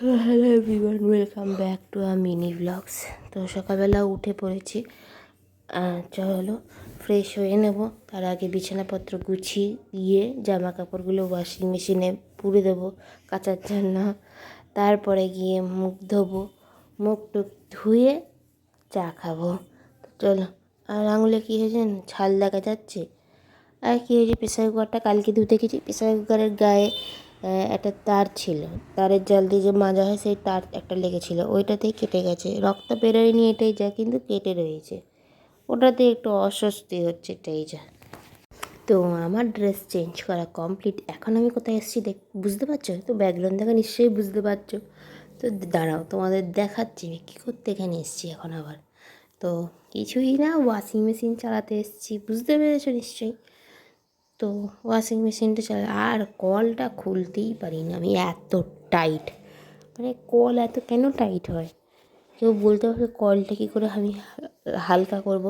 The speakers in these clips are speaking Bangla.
Hello everyone, welcome back to a mini blogs. তো সকালবেলা উঠে পড়েছি। চলো ফ্রেশ হয়ে নেব। তার আগে বিছানাপত্র গুছিয়ে দিয়ে জামা কাপড়গুলো ওয়াশিং মেশিনে পুরে দেবো কাচার জন্য। তারপরে গিয়ে মুখ ধোবো, মুখ টুক ধুয়ে চা খাবো। তো চলো। আর আঙুলে কী হয়েছে, ছাল দেখা যাচ্ছে। আর কী হয়েছে, প্রেসার কুকারটা কালকে ধুতে গেছি, প্রেসার কুকারের গায়ে একটা তার ছিল, তারের জল দিয়ে যে মাজা হয় সেই তার একটা লেগেছিলো, ওইটাতেই কেটে গেছে। রক্ত বেরোয়নি এটাই যা, কিন্তু কেটে রয়েছে। ওটাতে একটু অস্বস্তি হচ্ছে, এটাই যা। তো আমার ড্রেস চেঞ্জ করা কমপ্লিট। এখন আমি কোথায় এসেছি বুঝতে পারছো তো? ব্যাকগ্রাউন্ড দেখে নিশ্চয়ই বুঝতে পারছো। তো দাঁড়াও, তোমাদের দেখাচ্ছি আমি কী করতে এখানে এসেছি এখন আবার। তো কিছুই না, ওয়াশিং মেশিন চালাতে এসেছি, বুঝতে পেরেছো নিশ্চয়ই। তো ওয়াশিং মেশিনটা চালা, আর কলটা খুলতেই পারি না আমি, এত টাইট। মানে কল এত কেন টাইট হয়? কেউ বলতে পারবে কলটা কী করে আমি হালকা করব?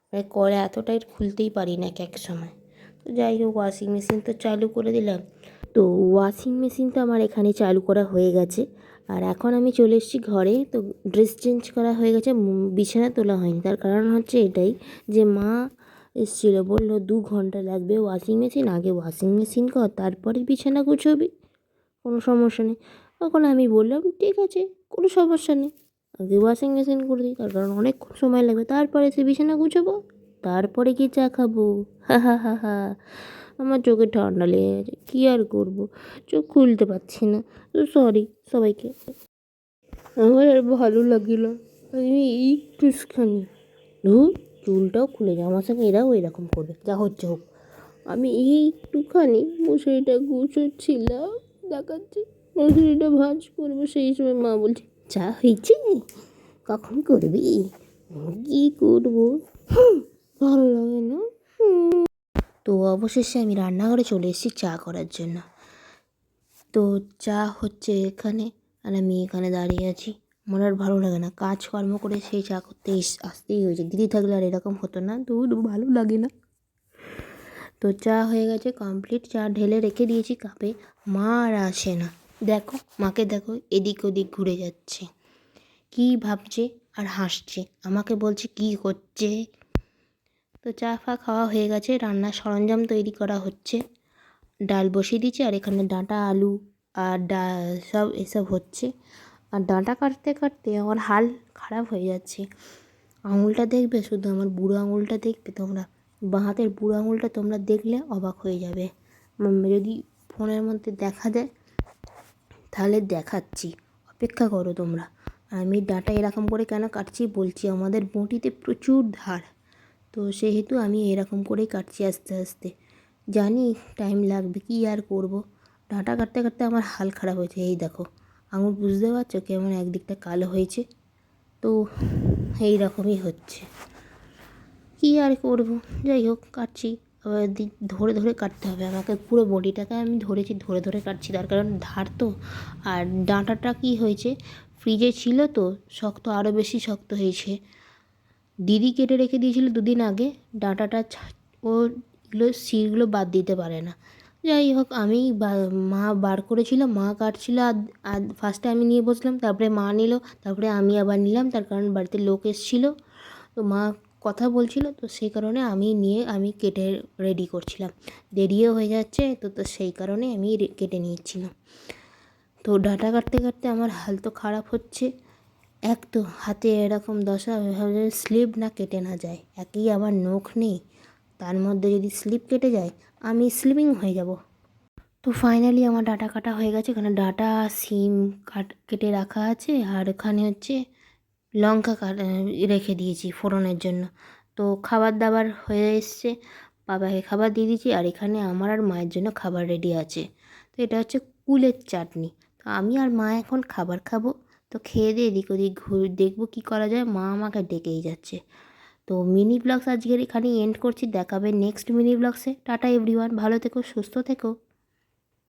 মানে কল এত টাইট খুলতেই পারি না এক সময়। তো যাই হোক, ওয়াশিং মেশিন তো চালু করে দিলাম। তো ওয়াশিং মেশিন তো আমার এখানে চালু করা হয়ে গেছে। আর এখন আমি চলে এসেছি ঘরে। তো ড্রেস চেঞ্জ করা হয়ে গেছে, বিছানা তোলা হয়নি। তার কারণ হচ্ছে এটাই যে মা এসেছিলো, বললো 2 ঘন্টা লাগবে ওয়াশিং মেশিন, আগে ওয়াশিং মেশিন কর তারপরে বিছানা গুছোবি, কোনো সমস্যা নেই। তখন আমি বললাম ঠিক আছে, কোনো সমস্যা নেই, আগে ওয়াশিং মেশিন করে দিই, তার কারণ অনেকক্ষণ সময় লাগবে, তারপরে সে বিছানা গুছোবো, তারপরে গিয়ে চা খাবো। হা হা হা হা। আমার চোখে ঠান্ডা লেগে গেছে, কী আর করবো, চোখ খুলতে পারছি না। তো সরি সবাইকে, আমার আর ভালো লাগিল। আমি একটুখানি চুলটাও খুলে যায়, আমার সঙ্গে এরাও এরকম করবে, যা হচ্ছে হোক। আমি একটুখানি মশারিটা গুছোচ্ছিলাম, দেখাচ্ছি মশারিটা ভাঁজ করবো, সেই সময় মা বলছে চা হয়েছে, কখন করবি? কী করবো, ভালো লাগে না। তো অবশেষে আমি রান্নাঘরে চলে এসেছি চা করার জন্য। তো চা হচ্ছে এখানে, আর আমি এখানে দাঁড়িয়ে আছি। আমার আর ভালো লাগে না, কাজকর্ম করে সেই চা করতে আসতেই হয়েছে। দিদি থাকলে আর এরকম হতো না, ভালো লাগে না। তো চা হয়ে গেছে কমপ্লিট, চা ঢেলে রেখে দিয়েছি কাপে। মা আর আসে না, দেখো মাকে দেখো, এদিক ওদিক ঘুরে যাচ্ছে, কী ভাবছে আর হাসছে, আমাকে বলছে কী হচ্ছে। তো চা ফা খাওয়া হয়ে গেছে, রান্নার সরঞ্জাম তৈরি করা হচ্ছে। ডাল বসিয়ে দিয়েছি, আর এখানে ডাঁটা আলু আর সব এসব হচ্ছে। আর ডাঁটা কাটতে কাটতে আমার হাল খারাপ হয়ে যাচ্ছে। আঙুলটা দেখবে, শুধু আমার বুড়ো আঙুলটা দেখবে তোমরা, বাঁ হাতের বুড়ো আঙুলটা তোমরা দেখলে অবাক হয়ে যাবে। যদি ফোনের মধ্যে দেখা দেয় তাহলে দেখাচ্ছি, অপেক্ষা করো তোমরা। আর আমি ডাঁটা এরকম করে কেন কাটছি বলছি, আমাদের বঁটিতে প্রচুর ধার, তো সেহেতু আমি এরকম করেই কাটছি আস্তে আস্তে। জানি টাইম লাগবে, কী আর করব। ডাঁটা কাটতে কাটতে আমার হাল খারাপ হয়েছে, এই দেখো আঙুল, বুঝতে পারছো কেমন একদিকটা কালো হয়েছে? তো এই রকমই হচ্ছে, কী আর করব। যাই হোক, কাটছি। আবার ধরে ধরে কাটতে হবে আমাকে, পুরো বডিটাকে আমি ধরেছি, ধরে ধরে কাটছি, তার কারণ ধার তো। আর ডাঁটাটা কী হয়েছে, ফ্রিজে ছিল তো শক্ত, আরও বেশি শক্ত হয়েছে। দিদি কেটে রেখে দিয়েছিল 2 দিন আগে, ডাঁটাটা ওগুলো শিরগুলো বাদ দিতে পারে না। যাই হোক, আমি মা বার করেছিল, মা কাটছিল, আর ফার্স্টে আমি নিয়ে বসলাম, তারপরে মা নিল, তারপরে আমি আবার নিলাম, তার কারণ বাড়িতে লোক এসেছিলো, তো মা কথা বলছিল, তো সেই কারণে আমি কেটে রেডি করছিলাম। দেরিও হয়ে যাচ্ছে তো সেই কারণে আমি কেটে নিয়েছিলাম। তো ডাঁটা কাটতে কাটতে আমার হাল তো খারাপ হচ্ছে। এক তো হাতে এরকম দশা, ভাবে স্লিপ না কেটে না যায়, একই আমার নখ নেই, তার মধ্যে যদি স্লিপ কেটে যায় আমি স্লিপিং হয়ে যাব। তো ফাইনালি আমার ডাঁটা কাটা হয়ে গেছে, এখানে ডাঁটা সিম কেটে রাখা আছে, আর এখানে হচ্ছে লঙ্কা রেখে দিয়েছি ফোড়নের জন্য। তো খাবার দাবার হয়ে এসছে, বাবাকে খাবার দিয়ে দিয়েছি, আর এখানে আমার আর মায়ের জন্য খাবার রেডি আছে। তো এটা হচ্ছে কুলের চাটনি। তো আমি আর মা এখন খাবার খাবো। তো খেয়ে দিয়ে এদিক ওদিক দেখবো কী করা যায়, মা আমাকে ডেকেই যাচ্ছে। তো মিনি ব্লগস আজকের এখানেই এন্ড করছি, দেখাবে নেক্সট মিনি ব্লগসে। টাটা এভরিওয়ান, ভালো থেকো, সুস্থ থেকো।